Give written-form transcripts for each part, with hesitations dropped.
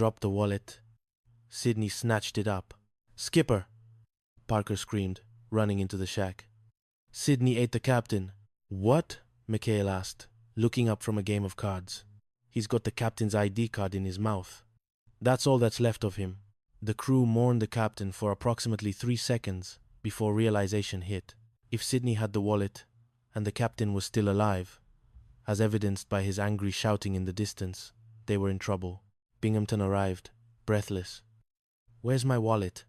dropped the wallet. Sydney snatched it up. "Skipper!" Parker screamed, running into the shack. "Sydney ate the captain." "What?" McHale asked, looking up from a game of cards. "He's got the captain's ID card in his mouth. That's all that's left of him." The crew mourned the captain for approximately 3 seconds before realization hit. If Sydney had the wallet, and the captain was still alive, as evidenced by his angry shouting in the distance, they were in trouble. Binghamton arrived, breathless. "Where's my wallet?"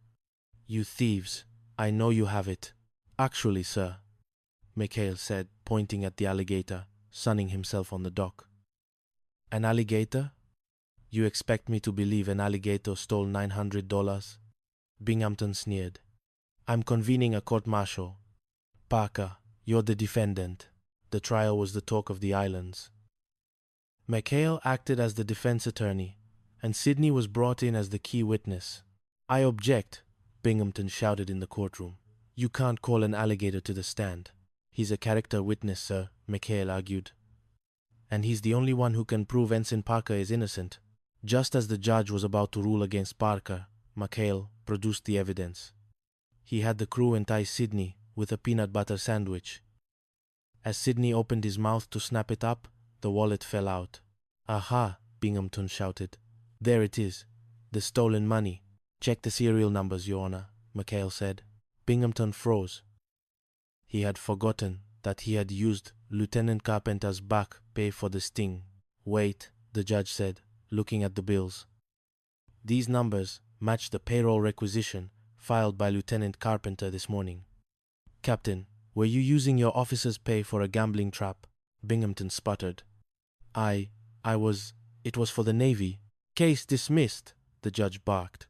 "You thieves, I know you have it." "Actually, sir," McHale said, pointing at the alligator, sunning himself on the dock. "An alligator? You expect me to believe an alligator stole $900? Binghamton sneered. "I'm convening a court-martial. Parker, you're the defendant." The trial was the talk of the islands. McHale acted as the defense attorney, and Sydney was brought in as the key witness. "I object," Binghamton shouted in the courtroom. "You can't call an alligator to the stand." "He's a character witness, sir," McHale argued. "And he's the only one who can prove Ensign Parker is innocent." Just as the judge was about to rule against Parker, McHale produced the evidence. He had the crew entice Sydney with a peanut butter sandwich. As Sydney opened his mouth to snap it up, the wallet fell out. "Aha!" Binghamton shouted. "There it is. The stolen money." "Check the serial numbers, Your Honor," McHale said. Binghamton froze. He had forgotten that he had used Lieutenant Carpenter's back pay for the sting. "Wait," the judge said, looking at the bills. "These numbers match the payroll requisition filed by Lieutenant Carpenter this morning." "Captain, were you using your officer's pay for a gambling trap?" Binghamton sputtered. It was for the Navy." "Case dismissed," the judge barked.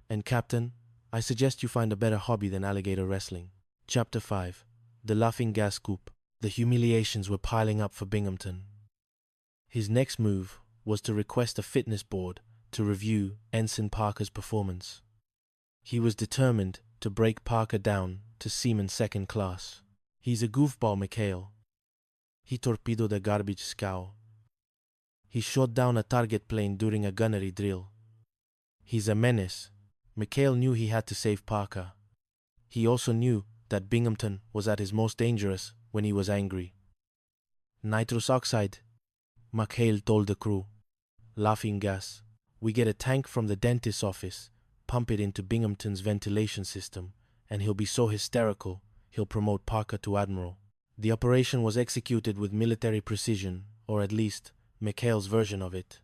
"And Captain, I suggest you find a better hobby than alligator wrestling." Chapter 5. The Laughing Gas Scoop. The humiliations were piling up for Binghamton. His next move was to request a fitness board to review Ensign Parker's performance. He was determined to break Parker down to seaman second class. "He's a goofball, McHale. He torpedoed a garbage scow. He shot down a target plane during a gunnery drill. He's a menace." McHale knew he had to save Parker. He also knew that Binghamton was at his most dangerous when he was angry. "Nitrous oxide," McHale told the crew. "Laughing gas. We get a tank from the dentist's office, pump it into Binghamton's ventilation system, and he'll be so hysterical he'll promote Parker to admiral." The operation was executed with military precision, or at least McHale's version of it.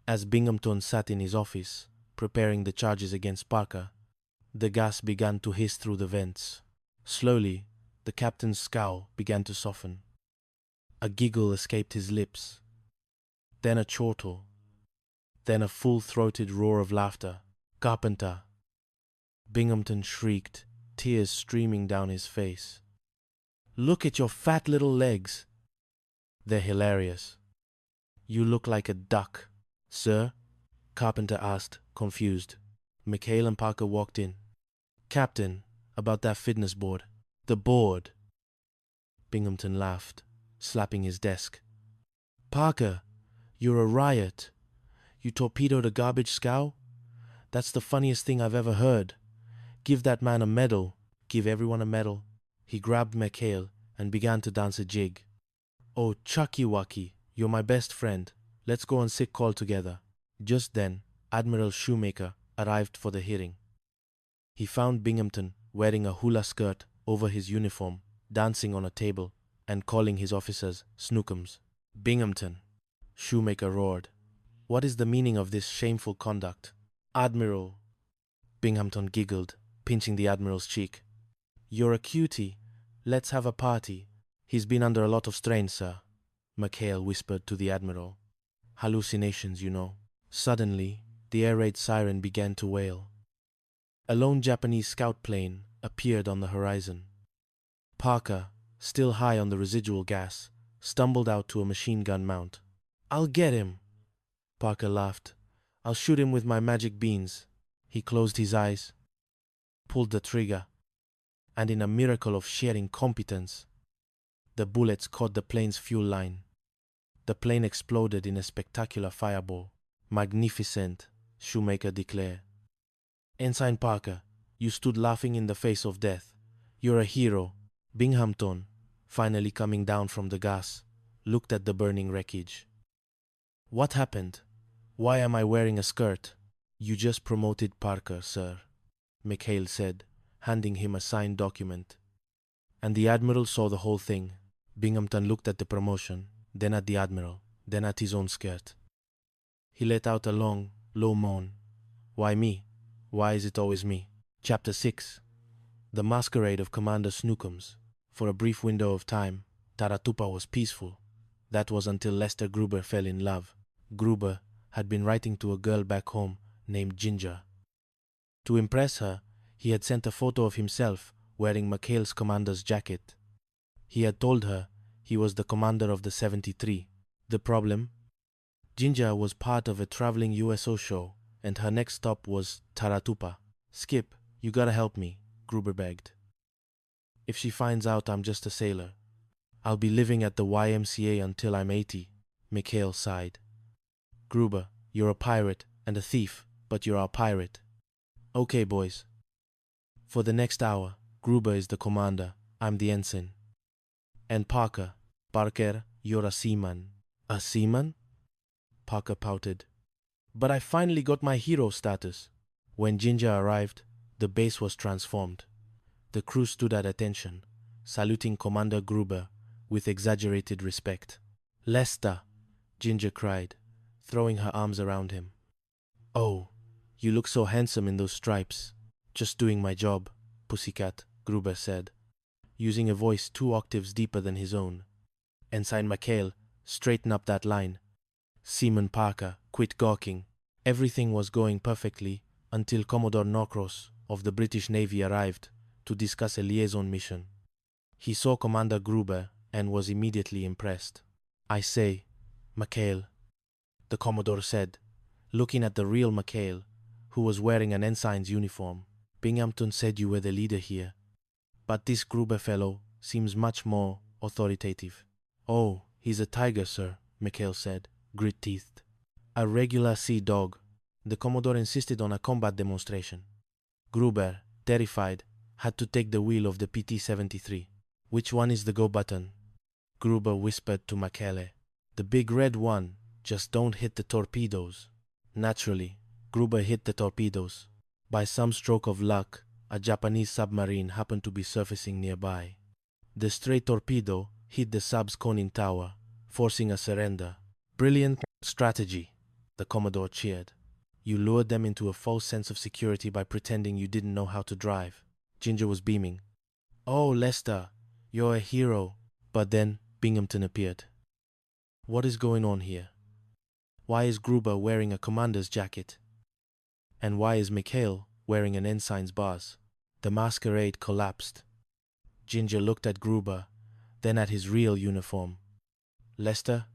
As Binghamton sat in his office, preparing the charges against Parker, the gas began to hiss through the vents. Slowly, the captain's scowl began to soften. A giggle escaped his lips, then a chortle, then a full-throated roar of laughter. "Carpenter!" Binghamton shrieked, tears streaming down his face. "Look at your fat little legs. They're hilarious. You look like a duck." "Sir?" Carpenter asked, confused. McHale and Parker walked in. "Captain, about that fitness board." "The board." Binghamton laughed, slapping his desk. "Parker, you're a riot. You torpedoed a garbage scow? That's the funniest thing I've ever heard. Give that man a medal. Give everyone a medal." He grabbed McHale and began to dance a jig. "Oh, Chucky Wucky, you're my best friend. Let's go on sick call together." Just then, Admiral Shoemaker arrived for the hearing. He found Binghamton wearing a hula skirt over his uniform, dancing on a table, and calling his officers snookums. "Binghamton," Shoemaker roared. "What is the meaning of this shameful conduct?" "Admiral," Binghamton giggled, pinching the Admiral's cheek. "You're a cutie. Let's have a party." "He's been under a lot of strain, sir," McHale whispered to the Admiral. "Hallucinations, you know." Suddenly, the air raid siren began to wail. A lone Japanese scout plane appeared on the horizon. Parker, still high on the residual gas, stumbled out to a machine gun mount. "I'll get him," Parker laughed. "I'll shoot him with my magic beans." He closed his eyes, pulled the trigger, and in a miracle of sheer incompetence, the bullets caught the plane's fuel line. The plane exploded in a spectacular fireball. Magnificent, Shoemaker declared. Ensign Parker, you stood laughing in the face of death. You're a hero. Binghamton, finally coming down from the gas, looked at the burning wreckage. What happened? Why am I wearing a skirt? You just promoted Parker, sir, McHale said, handing him a signed document. And the Admiral saw the whole thing. Binghamton looked at the promotion, then at the Admiral, then at his own skirt. He let out a long, low moan. Why me? Why is it always me? Chapter 6. The Masquerade of Commander Snookums. For a brief window of time, Taratupa was peaceful. That was until Lester Gruber fell in love. Gruber had been writing to a girl back home named Ginger. To impress her, he had sent a photo of himself wearing McHale's commander's jacket. He had told her he was the commander of the 73. The problem? Ginger was part of a traveling USO show, and her next stop was Taratupa. Skip, you gotta help me, Gruber begged. If she finds out I'm just a sailor, I'll be living at the YMCA until I'm 80, McHale sighed. Gruber, you're a pirate and a thief, but you're our pirate. Okay, boys. For the next hour, Gruber is the commander, I'm the ensign. And Parker, you're a seaman. A seaman? Parker pouted. But I finally got my hero status. When Ginger arrived, the base was transformed. The crew stood at attention, saluting Commander Gruber with exaggerated respect. Lester, Ginger cried, throwing her arms around him. Oh, you look so handsome in those stripes. Just doing my job, pussycat, Gruber said, using a voice 2 octaves deeper than his own. Ensign McHale, straighten up that line. Seaman Parker, quit gawking. Everything was going perfectly until Commodore Norcross of the British Navy arrived to discuss a liaison mission. He saw Commander Gruber and was immediately impressed. I say, McHale, the Commodore said, looking at the real McHale, who was wearing an ensign's uniform. Binghamton said you were the leader here, but this Gruber fellow seems much more authoritative. Oh, he's a tiger, sir, McHale said, grit-teethed. A regular sea dog. The Commodore insisted on a combat demonstration. Gruber, terrified, had to take the wheel of the PT-73. Which one is the go button? Gruber whispered to McHale. The big red one, just don't hit the torpedoes. Naturally, Gruber hit the torpedoes. By some stroke of luck, a Japanese submarine happened to be surfacing nearby. The stray torpedo hit the sub's conning tower, forcing a surrender. Brilliant strategy, the Commodore cheered. You lured them into a false sense of security by pretending you didn't know how to drive. Ginger was beaming. Oh, Lester, you're a hero. But then Binghamton appeared. What is going on here? Why is Gruber wearing a commander's jacket? And why is McHale wearing an ensign's bars? The masquerade collapsed. Ginger looked at Gruber, then at his real uniform. Lester,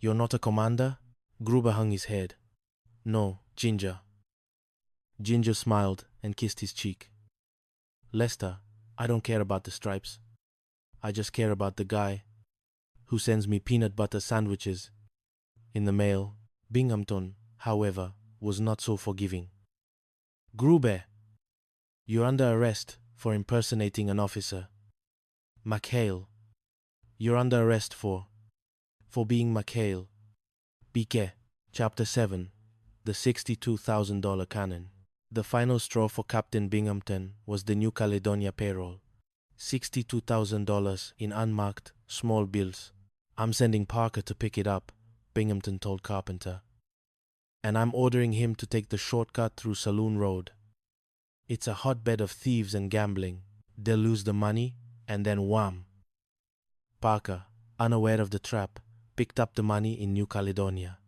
you're not a commander? Gruber hung his head. No, Ginger. Ginger smiled and kissed his cheek. Lester, I don't care about the stripes. I just care about the guy who sends me peanut butter sandwiches in the mail. Binghamton, however, was not so forgiving. Gruber, you're under arrest for impersonating an officer. McHale, you're under arrest for being McHale. Piquet, Chapter 7, the $62,000 cannon. The final straw for Captain Binghamton was the New Caledonia payroll. $62,000 in unmarked, small bills. I'm sending Parker to pick it up, Binghamton told Carpenter. And I'm ordering him to take the shortcut through Saloon Road. It's a hotbed of thieves and gambling. They'll lose the money, and then wham! Parker, unaware of the trap, picked up the money in New Caledonia.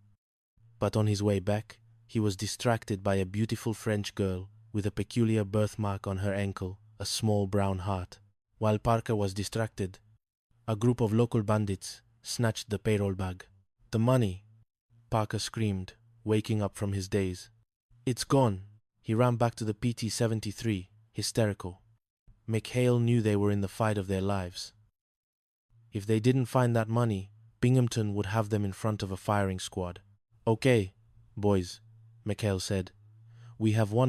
But on his way back, he was distracted by a beautiful French girl with a peculiar birthmark on her ankle, a small brown heart. While Parker was distracted, a group of local bandits snatched the payroll bag. The money! Parker screamed, waking up from his daze. It's gone! He ran back to the PT-73, hysterical. McHale knew they were in the fight of their lives. If they didn't find that money, Binghamton would have them in front of a firing squad. Okay, Boys, Mikhail said, we have one